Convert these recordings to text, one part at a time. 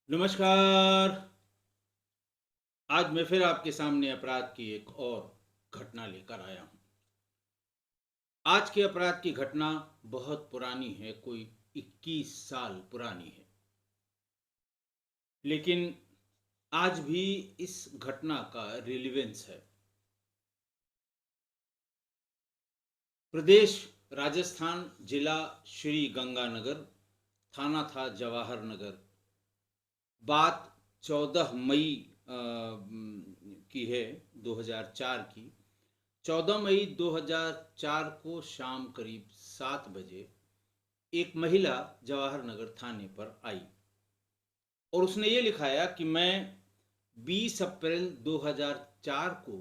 नमस्कार। आज मैं फिर आपके सामने अपराध की एक और घटना लेकर आया हूँ। आज के अपराध की घटना बहुत पुरानी है, कोई 21 साल पुरानी है। लेकिन आज भी इस घटना का रिलेवेंस है। प्रदेश राजस्थान, जिला श्री गंगानगर, थाना था जवाहर नगर। बात 14 मई की है, 2004 की। 14 मई 2004 को शाम करीब 7 बजे एक महिला जवाहर नगर थाने पर आई और उसने ये लिखाया कि मैं 20 अप्रैल 2004 को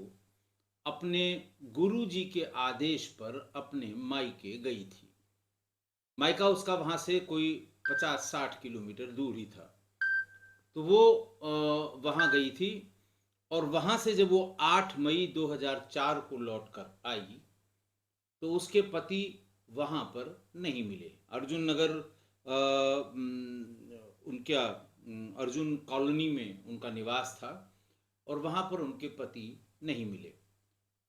अपने गुरुजी के आदेश पर अपने मायके गई थी। मायका उसका वहाँ से कोई 50-60 किलोमीटर दूर ही था। तो वो वहाँ गई थी और वहाँ से जब वो 8 मई 2004 को लौट कर आई तो उसके पति वहाँ पर नहीं मिले। अर्जुन नगर उनका अर्जुन कॉलोनी में उनका निवास था और वहाँ पर उनके पति नहीं मिले।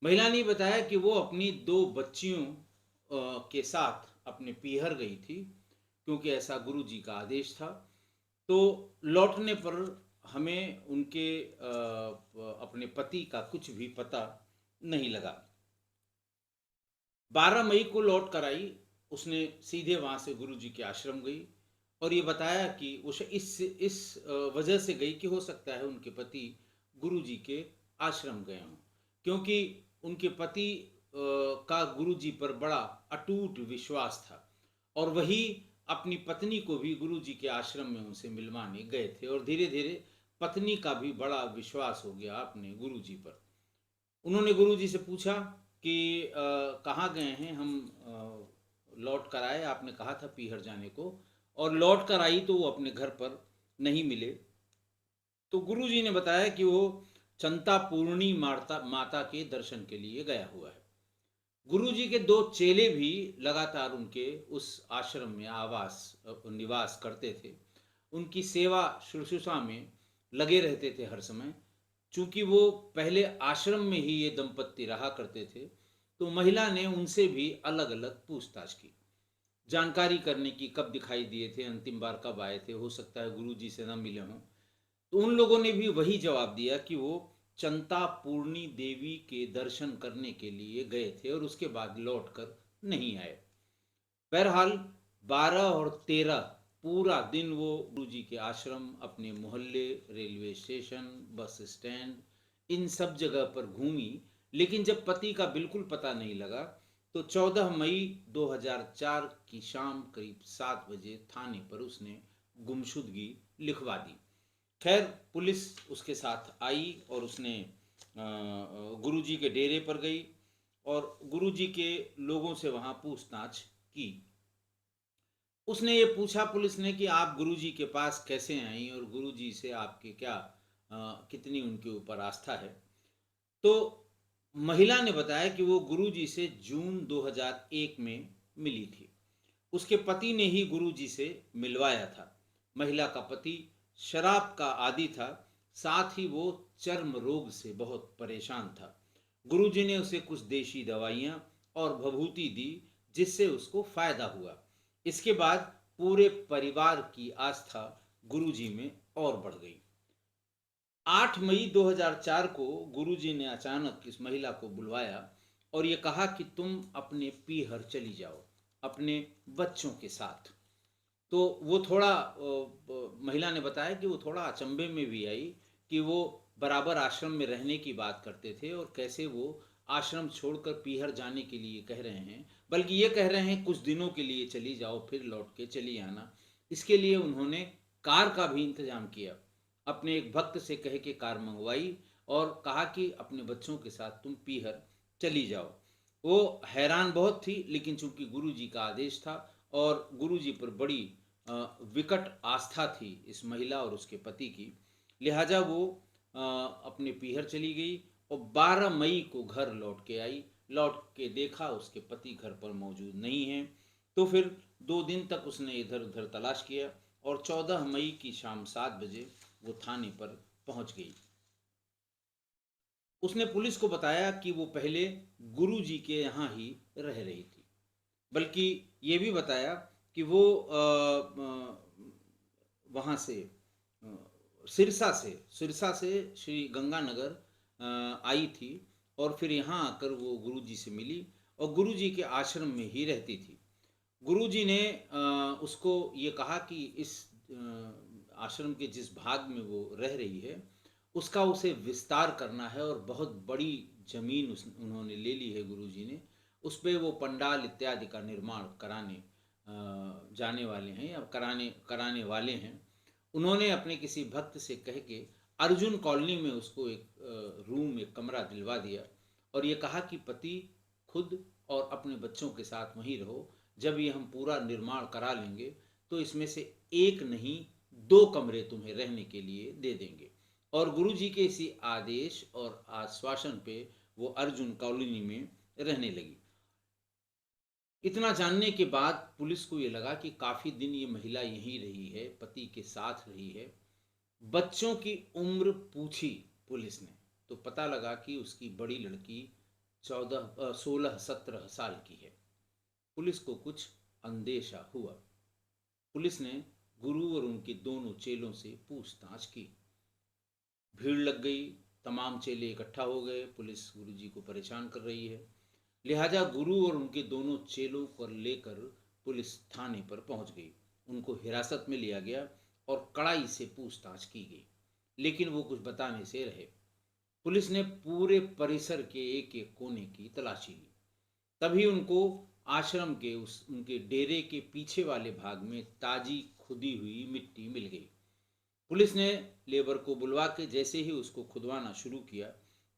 महिला ने बताया कि वो अपनी 2 बच्चियों के साथ अपने पीहर गई थी, क्योंकि ऐसा गुरुजी का आदेश था। तो लौटने पर हमें उनके अपने पति का कुछ भी पता नहीं लगा। 12 मई को लौट कर आई। उसने सीधे वहाँ से गुरुजी के आश्रम गई और ये बताया कि उसे इस वजह से गई कि हो सकता है उनके पति गुरुजी के आश्रम गए हों, क्योंकि उनके पति का गुरुजी पर बड़ा अटूट विश्वास था और वही अपनी पत्नी को भी गुरुजी के आश्रम में उनसे मिलवाने गए थे और धीरे धीरे पत्नी का भी बड़ा विश्वास हो गया अपने गुरुजी पर। उन्होंने गुरुजी से पूछा कि कहाँ गए हैं हम, लौट कर आए, आपने कहा था पीहर जाने को, और लौट कर आई तो वो अपने घर पर नहीं मिले। तो गुरुजी ने बताया कि वो चंतापूर्णी माता माता के दर्शन के लिए गया हुआ है। गुरुजी के 2 चेले भी लगातार उनके उस आश्रम में निवास करते थे। उनकी सेवा शुश्रूषा में लगे रहते थे हर समय। चूंकि वो पहले आश्रम में ही ये दंपत्ति रहा करते थे, तो महिला ने उनसे भी अलग अलग पूछताछ की, जानकारी करने की कब दिखाई दिए थे, अंतिम बार कब आए थे, हो सकता है गुरुजी से न मिले हों। तो उन लोगों ने भी वही जवाब दिया कि वो चंतापूर्णी देवी के दर्शन करने के लिए गए थे और उसके बाद लौट कर नहीं आए। बहरहाल 12 और 13 पूरा दिन वो गुरुजी के आश्रम, अपने मोहल्ले, रेलवे स्टेशन, बस स्टैंड, इन सब जगह पर घूमी। लेकिन जब पति का बिल्कुल पता नहीं लगा तो 14 मई 2004 की शाम करीब 7 बजे थाने पर उसने गुमशुदगी लिखवा दी। खैर, पुलिस उसके साथ आई और उसने गुरुजी के डेरे पर गई और गुरुजी के लोगों से वहाँ पूछताछ की। उसने ये पूछा पुलिस ने कि आप गुरुजी के पास कैसे आई और गुरुजी से आपकी क्या कितनी उनके ऊपर आस्था है। तो महिला ने बताया कि वो गुरुजी से जून 2001 में मिली थी। उसके पति ने ही गुरुजी से मिलवाया था। महिला का पति शराब का आदी था, साथ ही वो चर्म रोग से बहुत परेशान था। गुरुजी ने उसे कुछ देशी दवाइयाँ और भभूति दी, जिससे उसको फायदा हुआ। इसके बाद पूरे परिवार की आस्था गुरुजी में और बढ़ गई। 8 मई 2004 को गुरुजी ने अचानक इस महिला को बुलवाया और ये कहा कि तुम अपने पीहर चली जाओ अपने बच्चों के साथ। तो वो थोड़ा महिला ने बताया कि वो थोड़ा अचंभे में भी आई कि वो बराबर आश्रम में रहने की बात करते थे और कैसे वो आश्रम छोड़कर पीहर जाने के लिए कह रहे हैं, बल्कि ये कह रहे हैं कुछ दिनों के लिए चली जाओ फिर लौट के चली आना। इसके लिए उन्होंने कार का भी इंतजाम किया, अपने एक भक्त से कह के कार मंगवाई और कहा कि अपने बच्चों के साथ तुम पीहर चली जाओ। वो हैरान बहुत थी, लेकिन चूंकि गुरुजी का आदेश था और गुरुजी पर बड़ी विकट आस्था थी इस महिला और उसके पति की, लिहाजा वो अपने पीहर चली गई और 12 मई को घर लौट के आई। लौट के देखा उसके पति घर पर मौजूद नहीं हैं। तो फिर 2 दिन तक उसने इधर उधर तलाश किया और 14 मई की शाम 7 बजे वो थाने पर पहुंच गई। उसने पुलिस को बताया कि वो पहले गुरुजी के यहाँ ही रह रही थी। बल्कि ये भी बताया कि वो वहाँ से सिरसा से श्री गंगानगर आई थी और फिर यहाँ आकर वो गुरुजी से मिली और गुरुजी के आश्रम में ही रहती थी। गुरुजी ने उसको ये कहा कि इस आश्रम के जिस भाग में वो रह रही है उसका उसे विस्तार करना है और बहुत बड़ी जमीन उन्होंने ले ली है गुरुजी ने। उस पे वो पंडाल इत्यादि का निर्माण कराने जाने वाले हैं या कराने वाले हैं। उन्होंने अपने किसी भक्त से कह के अर्जुन कॉलोनी में उसको एक रूम एक कमरा दिलवा दिया और ये कहा कि पति खुद और अपने बच्चों के साथ वहीं रहो। जब ये हम पूरा निर्माण करा लेंगे तो इसमें से एक नहीं 2 कमरे तुम्हें रहने के लिए दे देंगे। और गुरुजी के इसी आदेश और आश्वासन पे वो अर्जुन कॉलोनी में रहने लगी। इतना जानने के बाद पुलिस को ये लगा कि काफी दिन ये महिला यहीं रही है, पति के साथ रही है। बच्चों की उम्र पूछी पुलिस ने तो पता लगा कि उसकी बड़ी लड़की 16-17 साल की है। पुलिस को कुछ अंदेशा हुआ। पुलिस ने गुरु और उनके दोनों चेलों से पूछताछ की। भीड़ लग गई, तमाम चेले इकट्ठा हो गए। पुलिस गुरुजी को परेशान कर रही है, लिहाजा गुरु और उनके दोनों चेलों को लेकर पुलिस थाने पर पहुंच गई। उनको हिरासत में लिया गया और कड़ाई से पूछताछ की गई, लेकिन वो कुछ बताने से रहे। पुलिस ने पूरे परिसर के एक एक कोने की तलाशी ली। तभी उनको आश्रम के उनके डेरे के पीछे वाले भाग में ताजी खुदी हुई मिट्टी मिल गई। पुलिस ने लेबर को बुलवा के जैसे ही उसको खुदवाना शुरू किया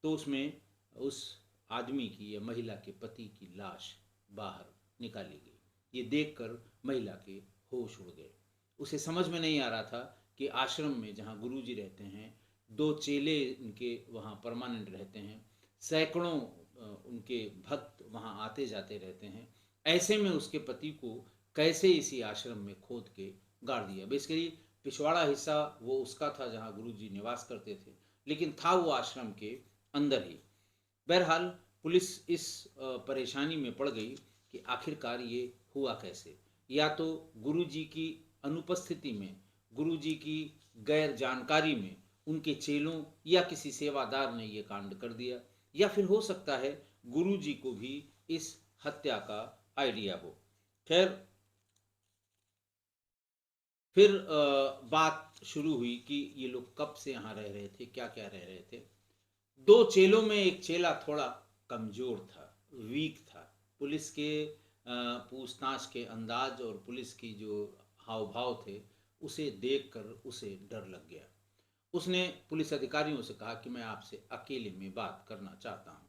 तो उसमें उस आदमी की या महिला के पति की लाश बाहर निकाली गई। ये देखकर महिला के होश उड़ गए। उसे समझ में नहीं आ रहा था कि आश्रम में जहाँ गुरुजी रहते हैं, 2 चेले उनके वहाँ परमानेंट रहते हैं, सैकड़ों उनके भक्त वहाँ आते जाते रहते हैं। ऐसे में उसके पति को कैसे इसी आश्रम में खोद के गाड़ दिया। बेसिकली पिछवाड़ा हिस्सा वो उसका था जहाँ गुरुजी निवास करते थे, लेकिन था वो आश्रम के अंदर ही। बहरहाल पुलिस इस परेशानी में पड़ गई कि आखिरकार ये हुआ कैसे। या तो गुरुजी की अनुपस्थिति में, गुरुजी की गैर जानकारी में उनके चेलों या किसी सेवादार ने ये कांड कर दिया, या फिर हो सकता है गुरुजी को भी इस हत्या का आइडिया हो। खैर, फिर बात शुरू हुई कि ये लोग कब से यहाँ रह रहे थे, क्या क्या रह रहे थे। 2 चेलों में एक चेला थोड़ा कमजोर था, वीक था। पुलिस के पूछताछ के अंदाज और पुलिस की जो हाव भाव थे उसे देखकर उसे डर लग गया। उसने पुलिस अधिकारियों से कहा कि मैं आपसे अकेले में बात करना चाहता हूँ।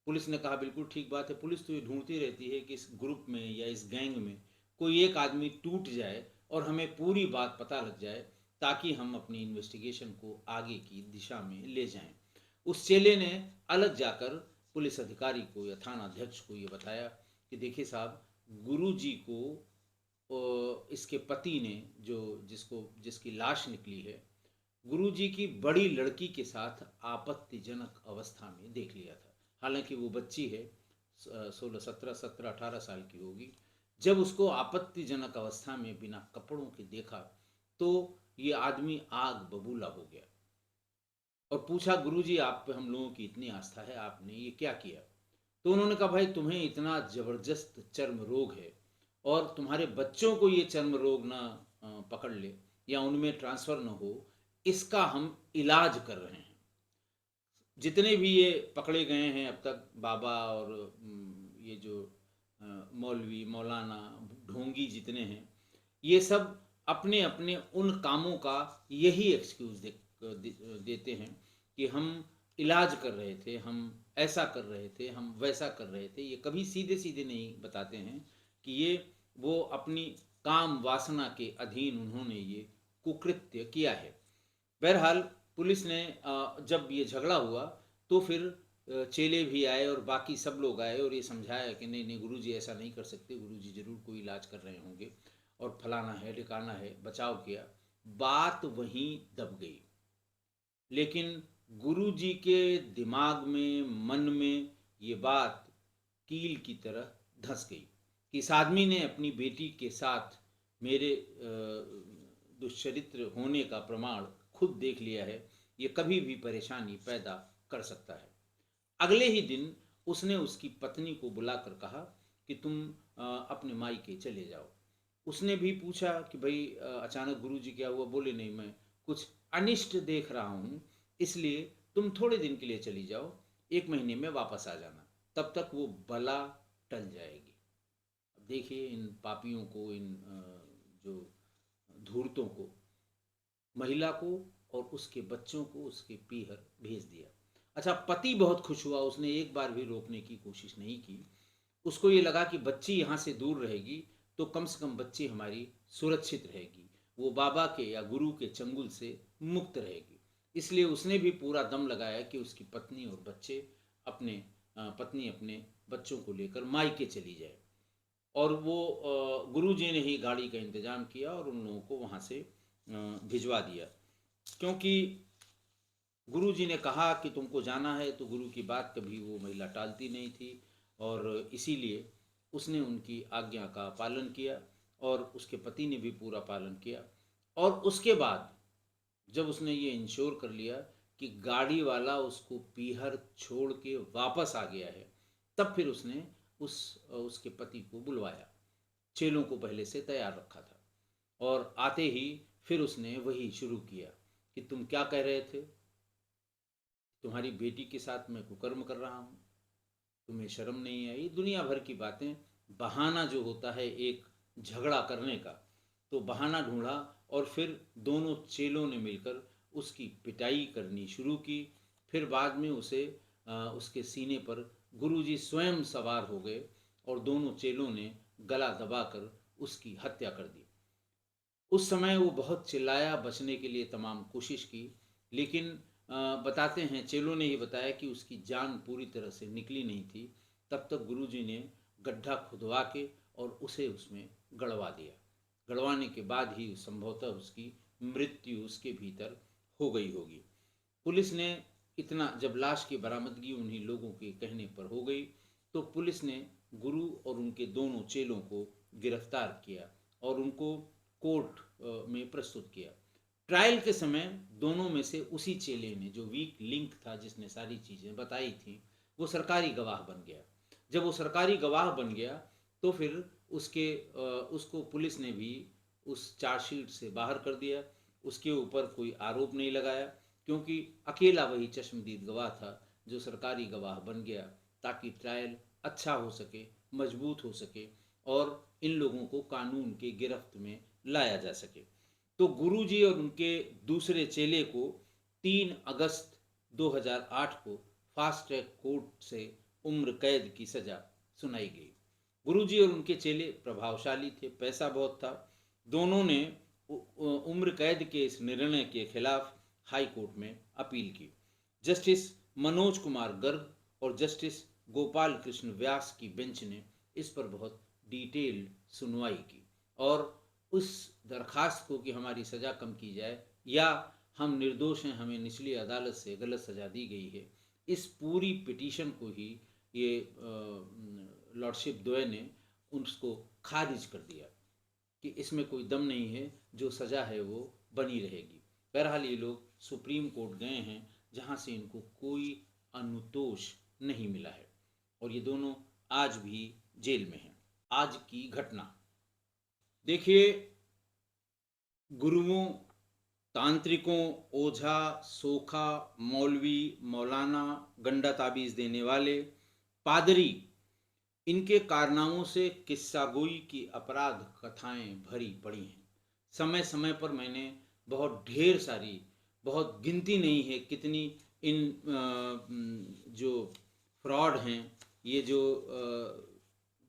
पुलिस ने कहा बिल्कुल ठीक बात है। पुलिस तो ये ढूंढती रहती है कि इस ग्रुप में या इस गैंग में कोई एक आदमी टूट जाए और हमें पूरी बात पता लग जाए ताकि हम अपनी इन्वेस्टिगेशन को आगे की दिशा में ले जाएं। उस चेले ने अलग जाकर पुलिस अधिकारी को या थाना अध्यक्ष को ये बताया कि देखिए साहब, गुरुजी को इसके पति ने जो जिसकी लाश निकली है, गुरुजी की बड़ी लड़की के साथ आपत्तिजनक अवस्था में देख लिया था। हालांकि वो बच्ची है, 16-17-18 साल की होगी। जब उसको आपत्तिजनक अवस्था में बिना कपड़ों के देखा तो ये आदमी आग बबूला हो गया और पूछा, गुरुजी आप पे हम लोगों की इतनी आस्था है, आपने ये क्या किया? तो उन्होंने कहा, भाई तुम्हें इतना जबरदस्त चर्म रोग है और तुम्हारे बच्चों को ये चर्म रोग ना पकड़ ले या उनमें ट्रांसफर ना हो, इसका हम इलाज कर रहे हैं। जितने भी ये पकड़े गए हैं अब तक, बाबा और ये जो मौलवी मौलाना ढोंगी जितने हैं, ये सब अपने अपने उन कामों का यही एक्सक्यूज देते हैं कि हम इलाज कर रहे थे, हम ऐसा कर रहे थे, हम वैसा कर रहे थे। ये कभी सीधे सीधे नहीं बताते हैं कि ये वो अपनी काम वासना के अधीन उन्होंने ये कुकृत्य किया है। बहरहाल पुलिस ने जब ये झगड़ा हुआ तो फिर चेले भी आए और बाकी सब लोग आए और ये समझाया कि नहीं नहीं गुरुजी ऐसा नहीं कर सकते, गुरुजी जरूर कोई इलाज कर रहे होंगे। और फलाना है ढिकाना है, बचाव किया, बात वहीं दब गई। लेकिन गुरु जी के दिमाग में, मन में ये बात कील की तरह धंस गई कि इस आदमी ने अपनी बेटी के साथ मेरे दुष्चरित्र होने का प्रमाण खुद देख लिया है, ये कभी भी परेशानी पैदा कर सकता है। अगले ही दिन उसने उसकी पत्नी को बुलाकर कहा कि तुम अपने मायके चले जाओ। उसने भी पूछा कि भाई अचानक गुरुजी क्या हुआ? बोले नहीं, मैं कुछ अनिष्ट देख रहा हूँ, इसलिए तुम थोड़े दिन के लिए चली जाओ, 1 महीने में वापस आ जाना, तब तक वो बला टल जाएगी। अब देखिए इन पापियों को, इन जो धूर्तों को, महिला को और उसके बच्चों को उसके पीहर भेज दिया। अच्छा, पति बहुत खुश हुआ, उसने एक बार भी रोकने की कोशिश नहीं की। उसको ये लगा कि बच्ची यहाँ से दूर रहेगी तो कम से कम बच्ची हमारी सुरक्षित रहेगी, वो बाबा के या गुरु के चंगुल से मुक्त रहेगी। इसलिए उसने भी पूरा दम लगाया कि उसकी पत्नी और बच्चे अपने पत्नी अपने बच्चों को लेकर मायके चली जाए। और वो गुरु जी ने ही गाड़ी का इंतजाम किया और उन लोगों को वहाँ से भिजवा दिया। क्योंकि गुरु जी ने कहा कि तुमको जाना है, तो गुरु की बात कभी वो महिला टालती नहीं थी और इसीलिए उसने उनकी आज्ञा का पालन किया और उसके पति ने भी पूरा पालन किया। और उसके बाद जब उसने ये इंश्योर कर लिया कि गाड़ी वाला उसको पीहर छोड़ के वापस आ गया है, तब फिर उसने उसके पति को बुलवाया। चेलों को पहले से तैयार रखा था और आते ही फिर उसने वही शुरू किया कि तुम क्या कह रहे थे? तुम्हारी बेटी के साथ मैं कुकर्म कर रहा हूँ, तुम्हें शर्म नहीं आई? दुनिया भर की बातें, बहाना जो होता है एक झगड़ा करने का, तो बहाना ढूंढा और फिर दोनों चेलों ने मिलकर उसकी पिटाई करनी शुरू की। फिर बाद में उसे उसके सीने पर गुरुजी स्वयं सवार हो गए और दोनों चेलों ने गला दबाकर उसकी हत्या कर दी। उस समय वो बहुत चिल्लाया, बचने के लिए तमाम कोशिश की, लेकिन बताते हैं, चेलों ने ही बताया कि उसकी जान पूरी तरह से निकली नहीं थी। तब तक गुरुजी ने गड्ढा खुदवा के और उसे उसमें गड़वा दिया। गड़वाने के बाद ही संभवतः उसकी मृत्यु उसके भीतर हो गई होगी। पुलिस ने इतना, जब लाश की बरामदगी उन्हीं लोगों के कहने पर हो गई, तो पुलिस ने गुरु और उनके दोनों चेलों को गिरफ्तार किया और उनको कोर्ट में प्रस्तुत किया। ट्रायल के समय दोनों में से उसी चेले ने, जो वीक लिंक था, जिसने सारी चीज़ें बताई थी, वो सरकारी गवाह बन गया। जब वो सरकारी गवाह बन गया तो फिर उसको पुलिस ने भी उस चार्जशीट से बाहर कर दिया। उसके ऊपर कोई आरोप नहीं लगाया, क्योंकि अकेला वही चश्मदीद गवाह था जो सरकारी गवाह बन गया, ताकि ट्रायल अच्छा हो सके, मजबूत हो सके और इन लोगों को कानून के गिरफ्त में लाया जा सके। तो गुरुजी और उनके दूसरे चेले को 3 अगस्त 2008 को फास्ट ट्रैक कोर्ट से उम्र कैद की सजा सुनाई गई। गुरुजी और उनके चेले प्रभावशाली थे, पैसा बहुत था। दोनों ने उम्र कैद के इस निर्णय के खिलाफ हाई कोर्ट में अपील की। जस्टिस मनोज कुमार गर्ग और जस्टिस गोपाल कृष्ण व्यास की बेंच ने इस पर बहुत डिटेल्ड सुनवाई की और उस दरखास्त को कि हमारी सज़ा कम की जाए या हम निर्दोष हैं, हमें निचली अदालत से गलत सज़ा दी गई है, इस पूरी पिटीशन को ही ये लॉर्डशिप द्वय ने उसको खारिज कर दिया कि इसमें कोई दम नहीं है, जो सज़ा है वो बनी रहेगी। बहरहाल ये लोग सुप्रीम कोर्ट गए हैं, जहाँ से इनको कोई अनुतोष नहीं मिला है और ये दोनों आज भी जेल में हैं। आज की घटना देखिए, गुरुओं, तांत्रिकों, ओझा, सोखा, मौलवी, मौलाना, गंडा ताबीज़ देने वाले, पादरी, इनके कारनामों से किस्सागोई की अपराध कथाएं भरी पड़ी हैं। समय समय पर मैंने बहुत ढेर सारी, बहुत गिनती नहीं है कितनी, इन जो फ्रॉड हैं, ये जो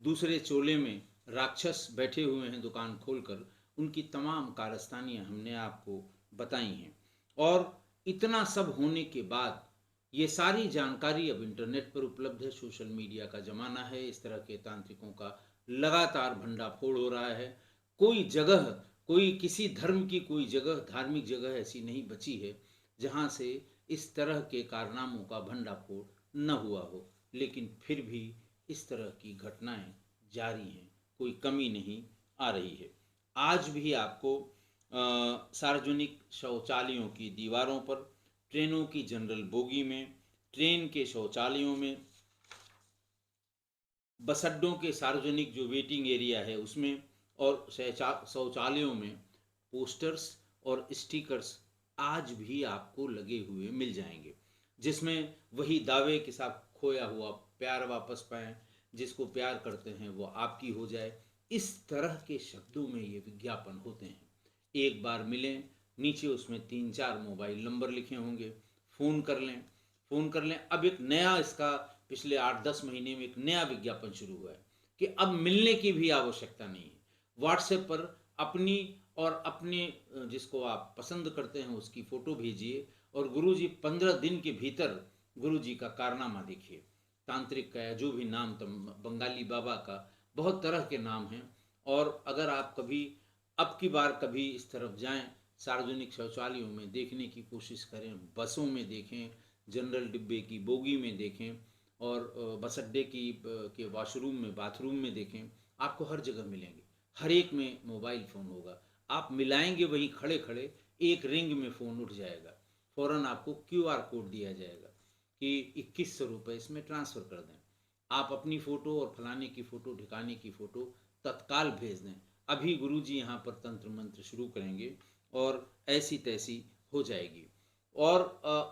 दूसरे चोले में राक्षस बैठे हुए हैं दुकान खोलकर, उनकी तमाम कारस्तानियाँ हमने आपको बताई हैं। और इतना सब होने के बाद ये सारी जानकारी अब इंटरनेट पर उपलब्ध है, सोशल मीडिया का ज़माना है, इस तरह के तांत्रिकों का लगातार भंडाफोड़ हो रहा है। कोई जगह, कोई किसी धर्म की कोई जगह, धार्मिक जगह ऐसी नहीं बची है जहाँ से इस तरह के कारनामों का भंडाफोड़ न हुआ हो। लेकिन फिर भी इस तरह की घटनाएं जारी हैं, कोई कमी नहीं आ रही है। आज भी आपको सार्वजनिक शौचालयों की दीवारों पर, ट्रेनों की जनरल बोगी में, ट्रेन के शौचालयों में, बस अड्डों के सार्वजनिक जो वेटिंग एरिया है उसमें, और शौचालयों में पोस्टर्स और स्टिकर्स आज भी आपको लगे हुए मिल जाएंगे, जिसमें वही दावे के साथ खोया हुआ प्यार वापस पाएं, जिसको प्यार करते हैं वो आपकी हो जाए, इस तरह के शब्दों में ये विज्ञापन होते हैं। एक बार मिलें, नीचे उसमें 3-4 मोबाइल नंबर लिखे होंगे, फ़ोन कर लें, फ़ोन कर लें। अब एक नया इसका पिछले 8-10 महीने में एक नया विज्ञापन शुरू हुआ है कि अब मिलने की भी आवश्यकता नहीं है। व्हाट्सएप पर अपनी और अपने जिसको आप पसंद करते हैं उसकी फ़ोटो भेजिए, और गुरुजी 15 दिन के भीतर गुरुजी का कारनामा देखिए। तांत्रिक का या जो भी नाम, बंगाली बाबा का बहुत तरह के नाम हैं। और अगर आप कभी अब की बार कभी इस तरफ जाएं, सार्वजनिक शौचालयों में देखने की कोशिश करें, बसों में देखें, जनरल डिब्बे की बोगी में देखें, और बस अड्डे के वॉशरूम में, बाथरूम में देखें, आपको हर जगह मिलेंगे। हर एक में मोबाइल फ़ोन होगा। आप मिलाएंगे वहीं खड़े खड़े, एक रिंग में फ़ोन उठ जाएगा, फ़ौरन आपको क्यूआर कोड दिया जाएगा कि 2100 रुपये इसमें ट्रांसफ़र कर दें। आप अपनी फ़ोटो और फलाने की फ़ोटो, ठिकाने की फ़ोटो तत्काल भेज दें। अभी गुरुजी यहाँ पर तंत्र मंत्र शुरू करेंगे और ऐसी तैसी हो जाएगी। और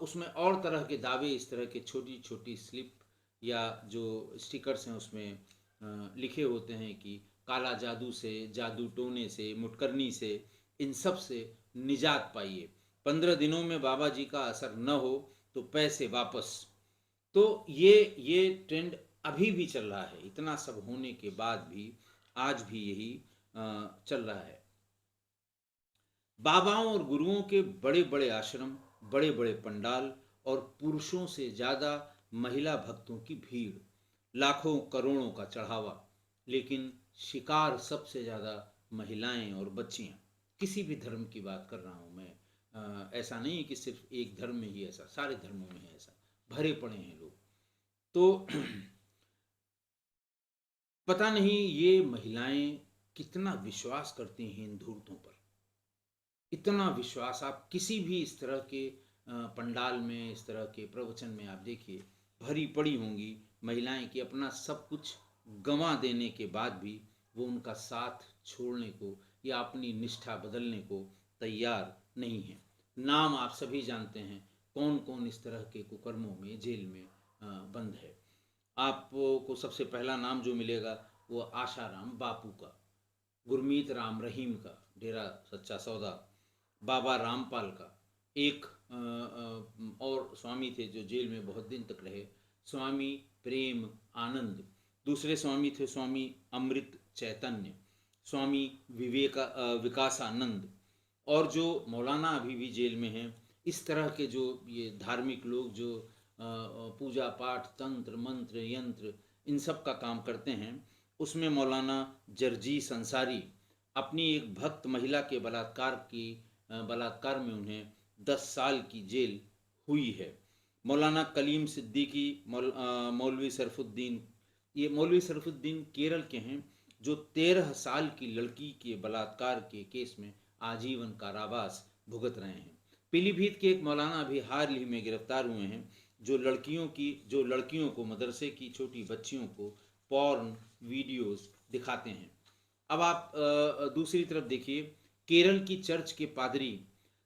उसमें और तरह के दावे, इस तरह के छोटी छोटी स्लिप या जो स्टिकर्स हैं उसमें लिखे होते हैं कि काला जादू से, जादू टोने से, मुटकरनी से, इन सब से निजात पाइए, 15 दिनों में बाबा जी का असर न हो तो पैसे वापस। तो ये ट्रेंड अभी भी चल रहा है, इतना सब होने के बाद भी आज भी यही चल रहा है। बाबाओं और गुरुओं के बड़े बड़े आश्रम, बड़े बड़े पंडाल, और पुरुषों से ज़्यादा महिला भक्तों की भीड़, लाखों करोड़ों का चढ़ावा, लेकिन शिकार सबसे ज़्यादा महिलाएं और बच्चियां। किसी भी धर्म की बात कर रहा हूँ मैं, ऐसा नहीं है कि सिर्फ एक धर्म में ही ऐसा, सारे धर्मों में है ऐसा, भरे पड़े हैं लोग। तो पता नहीं ये महिलाएं कितना विश्वास करती हैं इन धूर्तों पर। इतना विश्वास आप किसी भी इस तरह के पंडाल में, इस तरह के प्रवचन में आप देखिए, भरी पड़ी होंगी महिलाएं कि अपना सब कुछ गंवा देने के बाद भी वो उनका साथ छोड़ने को या अपनी निष्ठा बदलने को तैयार नहीं है। नाम आप सभी जानते हैं, कौन कौन इस तरह के कुकर्मों में जेल में बंद है। आपको सबसे पहला नाम जो मिलेगा वो आशाराम बापू का, गुरमीत राम रहीम का, डेरा सच्चा सौदा, बाबा रामपाल का, एक और स्वामी थे जो जेल में बहुत दिन तक रहे, स्वामी प्रेम आनंद। दूसरे स्वामी थे स्वामी अमृत चैतन्य, स्वामी विकासानंद। और जो मौलाना अभी भी जेल में हैं, इस तरह के जो ये धार्मिक लोग जो पूजा पाठ, तंत्र मंत्र यंत्र, इन सब का काम करते हैं, उसमें मौलाना जरजीस अंसारी, अपनी एक भक्त महिला के बलात्कार में उन्हें 10 साल की जेल हुई है। मौलाना कलीम सिद्दीकी, मौलवी सरफुद्दीन, ये मौलवी सरफुद्दीन केरल के हैं, जो 13 साल की लड़की के बलात्कार के केस में आजीवन कारावास भुगत रहे हैं। पीलीभीत के एक मौलाना भी हाल ही में गिरफ्तार हुए हैं, जो लड़कियों को, मदरसे की छोटी बच्चियों को पॉर्न वीडियोस दिखाते हैं। अब आप दूसरी तरफ देखिए, केरल की चर्च के पादरी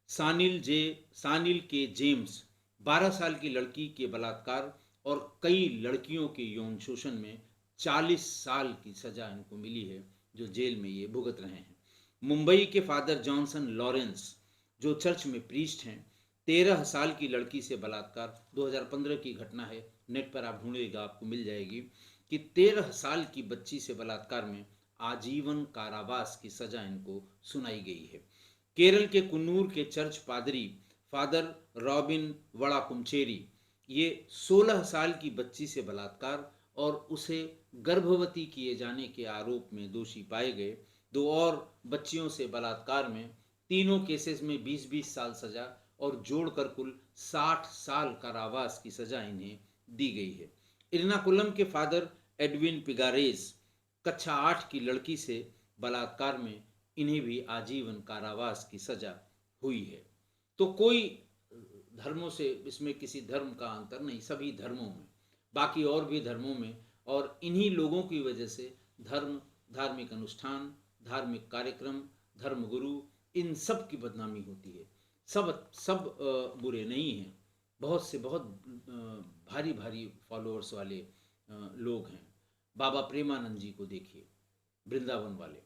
सानिल के जेम्स, 12 साल की लड़की के बलात्कार और कई लड़कियों के यौन शोषण में 40 साल की सजा इनको मिली है, जो जेल में ये भुगत रहे हैं। मुंबई के फादर जॉनसन लॉरेंस, जो चर्च में प्रीस्ट हैं, 13 साल की लड़की से बलात्कार, 2015 की घटना है, नेट पर आप ढूंढेगा आपको मिल जाएगी कि 13 साल की बच्ची से बलात्कार में आजीवन कारावास की सजा इनको सुनाई गई है। केरल के कुन्नूर के चर्च पादरी फादर रॉबिन वड़ाकुमचेरी, ये 16 साल की बच्ची से बलात्कार और उसे गर्भवती किए जाने के आरोप में दोषी पाए गए। दो और बच्चियों से बलात्कार में, तीनों केसेस में 20-20 साल सजा और जोड़कर कुल 60 साल कारावास की सजा इन्हें दी गई है। इरनाकुलम के फादर एडविन पिगारेज, कक्षा 8 की लड़की से बलात्कार में इन्हें भी आजीवन कारावास की सजा हुई है। तो कोई धर्मों से इसमें किसी धर्म का अंतर नहीं, सभी धर्मों में, बाकी और भी धर्मों में, और इन्हीं लोगों की वजह से धर्म, धार्मिक अनुष्ठान, धार्मिक कार्यक्रम, धर्मगुरु, इन सब की बदनामी होती है। सब सब बुरे नहीं हैं, बहुत से बहुत भारी भारी फॉलोअर्स वाले लोग हैं। बाबा प्रेमानंद जी को देखिए, वृंदावन वाले,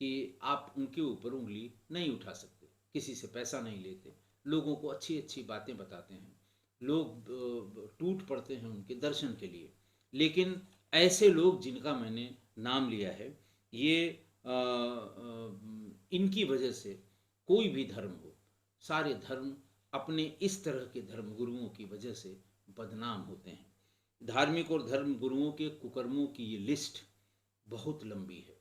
कि आप उनके ऊपर उंगली नहीं उठा सकते, किसी से पैसा नहीं लेते, लोगों को अच्छी अच्छी बातें बताते हैं, लोग टूट पड़ते हैं उनके दर्शन के लिए। लेकिन ऐसे लोग जिनका मैंने नाम लिया है, ये इनकी वजह से कोई भी धर्म हो, सारे धर्म अपने इस तरह के धर्म गुरुओं की वजह से बदनाम होते हैं। धार्मिक और धर्म गुरुओं के कुकर्मों की ये लिस्ट बहुत लंबी है।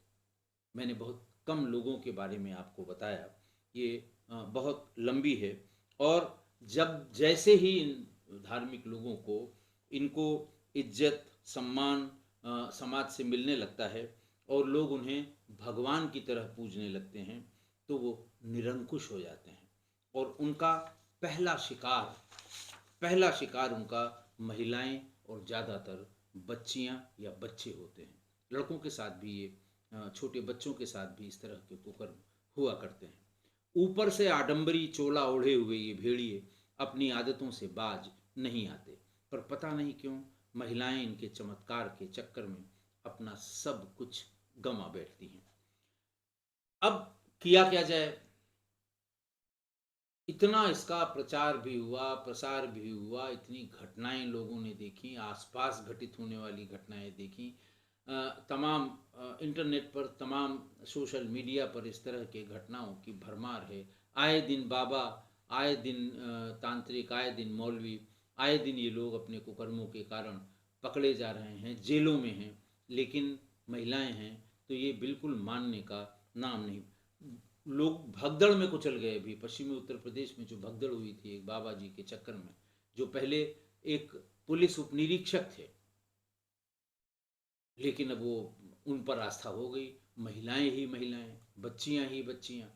मैंने बहुत कम लोगों के बारे में आपको बताया, ये बहुत लंबी है। और जब जैसे ही इन धार्मिक लोगों को, इनको इज्जत सम्मान समाज से मिलने लगता है और लोग उन्हें भगवान की तरह पूजने लगते हैं, तो वो निरंकुश हो जाते हैं। और उनका पहला शिकार पहला शिकार उनका महिलाएं और ज़्यादातर बच्चियां या बच्चे होते हैं। लड़कों के साथ भी ये, छोटे बच्चों के साथ भी इस तरह के कुकर्म हुआ करते हैं। ऊपर से आडंबरी चोला ओढ़े हुए ये भेड़िए अपनी आदतों से बाज नहीं आते, पर पता नहीं क्यों महिलाएं इनके चमत्कार के चक्कर में अपना सब कुछ गंवा बैठती हैं। अब किया क्या जाए? इतना इसका प्रचार भी हुआ, प्रसार भी हुआ, इतनी घटनाएं लोगों ने देखी, आसपास घटित होने वाली घटनाएं देखी, तमाम इंटरनेट पर, तमाम सोशल मीडिया पर इस तरह के घटनाओं की भरमार है। आए दिन बाबा, आए दिन तांत्रिक, आए दिन मौलवी, आए दिन ये लोग अपने कुकर्मों के कारण पकड़े जा रहे हैं, जेलों में हैं। लेकिन महिलाएं हैं तो ये बिल्कुल मानने का नाम नहीं। लोग भगदड़ में कुचल गए। भी पश्चिमी उत्तर प्रदेश में जो भगदड़ हुई थी एक बाबा जी के चक्कर में, जो पहले एक पुलिस उप निरीक्षक थे, लेकिन अब वो, उन पर आस्था हो गई, महिलाएं ही महिलाएं, बच्चियां ही बच्चियां,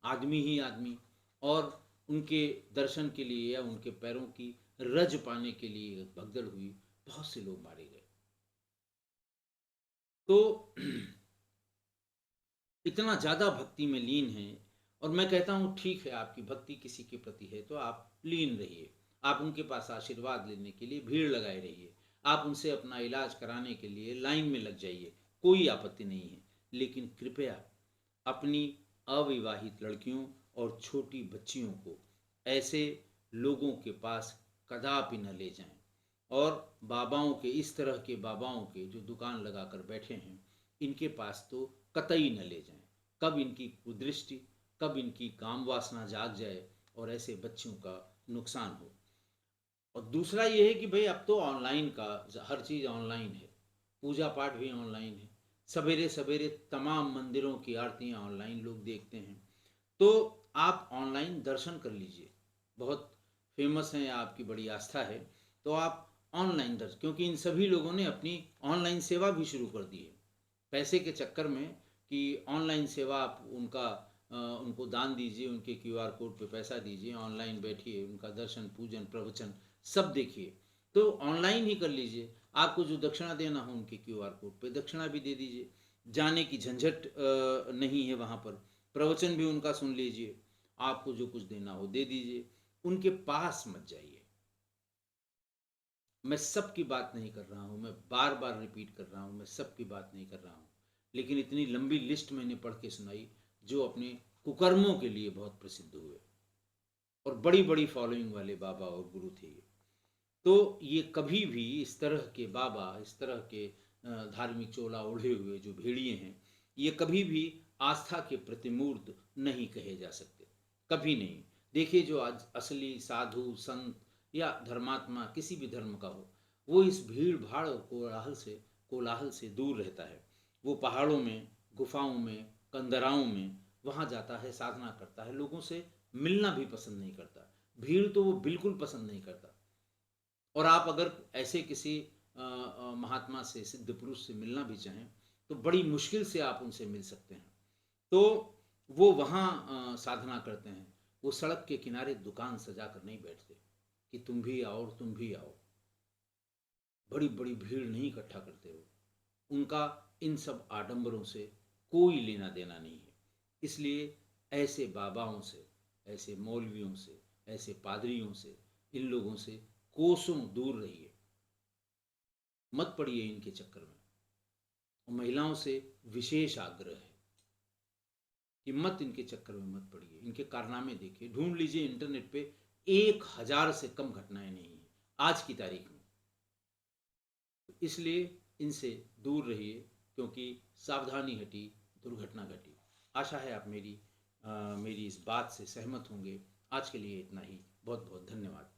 आदमी ही आदमी, और उनके दर्शन के लिए या उनके पैरों की रज पाने के लिए भगदड़ हुई, बहुत से लोग मारे गए। तो इतना ज़्यादा भक्ति में लीन है। और मैं कहता हूँ ठीक है, आपकी भक्ति किसी के प्रति है तो आप लीन रहिए, आप उनके पास आशीर्वाद लेने के लिए भीड़ लगाए रहिए, आप उनसे अपना इलाज कराने के लिए लाइन में लग जाइए, कोई आपत्ति नहीं है। लेकिन कृपया अपनी अविवाहित लड़कियों और छोटी बच्चियों को ऐसे लोगों के पास कदापि न ले जाएं। और बाबाओं के, इस तरह के बाबाओं के जो दुकान लगाकर बैठे हैं, इनके पास तो कतई न ले जाएं। कब इनकी कुदृष्टि, कब इनकी काम वासना जाग जाए और ऐसे बच्चों का नुकसान हो। और दूसरा ये है कि भाई अब तो ऑनलाइन का, हर चीज़ ऑनलाइन है, पूजा पाठ भी ऑनलाइन है, सवेरे सवेरे तमाम मंदिरों की आरतियाँ ऑनलाइन लोग देखते हैं। तो आप ऑनलाइन दर्शन कर लीजिए, बहुत फेमस हैं, आपकी बड़ी आस्था है, तो आप ऑनलाइन दर्शन, क्योंकि इन सभी लोगों ने अपनी ऑनलाइन सेवा भी शुरू कर दी है पैसे के चक्कर में, कि ऑनलाइन सेवा आप उनका, उनको दान दीजिए, उनके क्यूआर कोड पे पैसा दीजिए, ऑनलाइन बैठिए, उनका दर्शन पूजन प्रवचन सब देखिए। तो ऑनलाइन ही कर लीजिए, आपको जो दक्षिणा देना हो उनके क्यूआर कोड पे दक्षिणा भी दे दीजिए, जाने की झंझट नहीं है वहाँ पर, प्रवचन भी उनका सुन लीजिए, आपको जो कुछ देना हो दे दीजिए, उनके पास मत जाइए। मैं सबकी बात नहीं कर रहा हूँ, मैं बार बार रिपीट कर रहा हूँ, मैं सबकी बात नहीं कर रहा हूँ, लेकिन इतनी लंबी लिस्ट मैंने पढ़ के सुनाई जो अपने कुकर्मों के लिए बहुत प्रसिद्ध हुए और बड़ी बड़ी फॉलोइंग वाले बाबा और गुरु थे ये। तो ये कभी भी इस तरह के बाबा, इस तरह के धार्मिक चोला ओढ़े हुए जो भेड़िए हैं, ये कभी भी आस्था के प्रतिमूर्त नहीं कहे जा सकते, कभी नहीं। देखिए, जो आज असली साधु संत या धर्मात्मा किसी भी धर्म का हो, वो इस भीड़ भाड़ और कोलाहल से दूर रहता है। वो पहाड़ों में, गुफाओं में, कंदराओं में वहाँ जाता है, साधना करता है, लोगों से मिलना भी पसंद नहीं करता। भीड़ तो वो बिल्कुल पसंद नहीं करता। और आप अगर ऐसे किसी महात्मा से, सिद्ध पुरुष से मिलना भी चाहें, तो बड़ी मुश्किल से आप उनसे मिल सकते हैं। तो वो वहाँ साधना करते हैं। वो सड़क के किनारे दुकान सजा कर नहीं बैठते कि तुम भी आओ और तुम भी आओ। बड़ी-बड़ी भीड़ नहीं इकट्ठा करते वो। उनका इन सब आडंबरों से कोई लेना-देना नहीं है। इसलिए ऐसे बाबाओं से, ऐसे मौलवियों से, ऐसे पादरियों से, इन लोगों से कोसों दूर रहिए। मत पड़िए इनके चक्कर में। और महिलाओं से विशेष आग्रह है कि मत इनके चक्कर में मत पड़िए। इनके कारनामे देखिए, ढूँढ लीजिए इंटरनेट पे, 1000 से कम घटनाएँ नहीं हैं, आज की तारीख में। इसलिए इनसे दूर रहिए, क्योंकि सावधानी हटी, दुर्घटना घटी। आशा है आप मेरी इस बात से सहमत होंगे। आज के लिए इतना ही। बहुत-बहुत धन्यवाद।